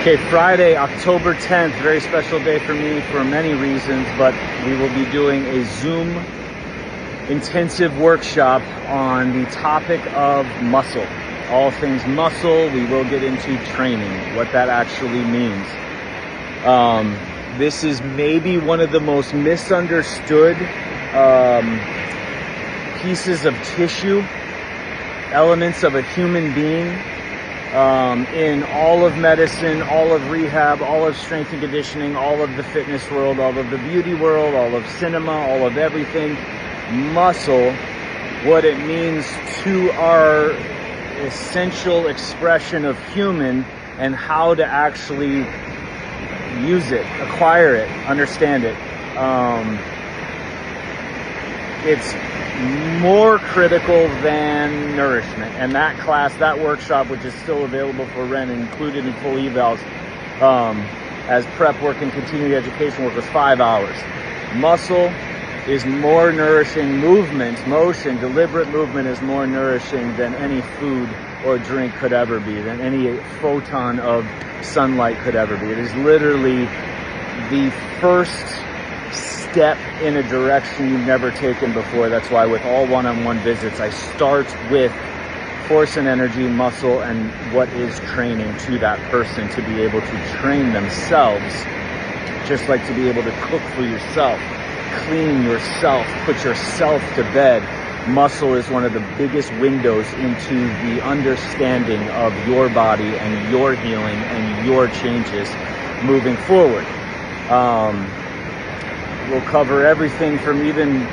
Okay, Friday, October 10th, very special day for me for many reasons, but we will be doing a Zoom intensive workshop on the topic of muscle. All things muscle. We will get into training, what that actually means. This is maybe one of the most misunderstood pieces of tissue, elements of a human being, in all of medicine, all of rehab, all of strength and conditioning, all of the fitness world, all of the beauty world, all of cinema, all of everything. Muscle, what it means to our essential expression of human, and how to actually use it, acquire it, understand it. It's more critical than nourishment. And that class, that workshop, which is still available for rent and included in full evals, as prep work and continuing education work, was 5 hours. Muscle is more nourishing. Movement, motion, deliberate movement is more nourishing than any food or drink could ever be, than any photon of sunlight could ever be. It is literally the first step in a direction you've never taken before. That's why with all one-on-one visits, I start with force and energy, muscle, and what is training to that person to be able to train themselves, just like to be able to cook for yourself, clean yourself, put yourself to bed. Muscle is one of the biggest windows into the understanding of your body and your healing and your changes moving forward. We'll cover everything from even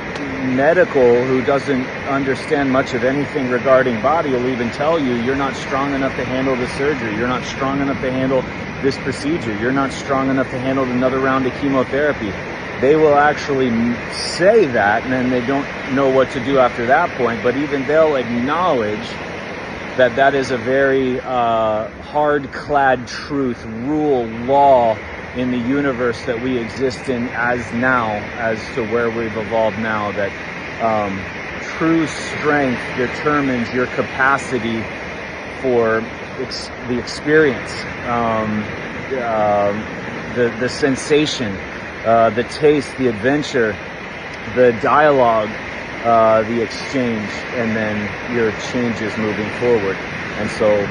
medical, who doesn't understand much of anything regarding body, will even tell you you're not strong enough to handle the surgery. You're not strong enough to handle this procedure. You're not strong enough to handle another round of chemotherapy. They will actually say that, and then they don't know what to do after that point. But even they'll acknowledge that that is a very hard-clad truth, rule, law in the universe that we exist in as to where we've evolved now, that true strength determines your capacity for the experience, the sensation, the taste, the adventure, the dialogue, the exchange, and then your changes moving forward. And so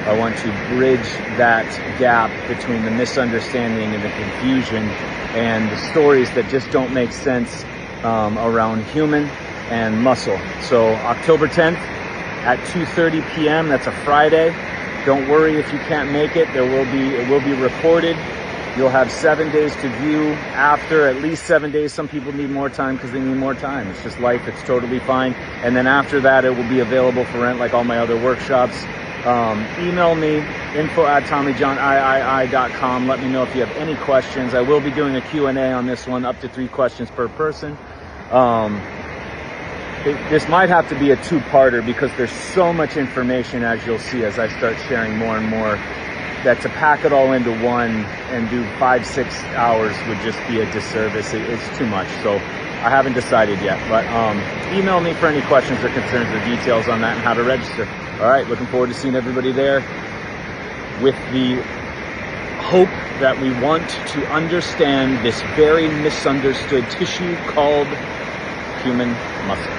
I want to bridge that gap between the misunderstanding and the confusion and the stories that just don't make sense around human and muscle. So October 10th at 2:30 p.m. That's a Friday. Don't worry if you can't make it. It will be recorded. You'll have 7 days to view after, at least 7 days. Some people need more time because they need more time. It's just life. It's totally fine. And then after that, it will be available for rent like all my other workshops. Email me, info@TommyJohnIII.com. Let me know if you have any questions. I will be doing a Q&A on this one, up to 3 questions per person. This might have to be a 2-parter because there's so much information, as you'll see as I start sharing more and more, that to pack it all into one and do 5-6 hours would just be a disservice. It's too much. So I haven't decided yet, but email me for any questions or concerns or details on that and how to register. All right, looking forward to seeing everybody there, with the hope that we want to understand this very misunderstood tissue called human muscle.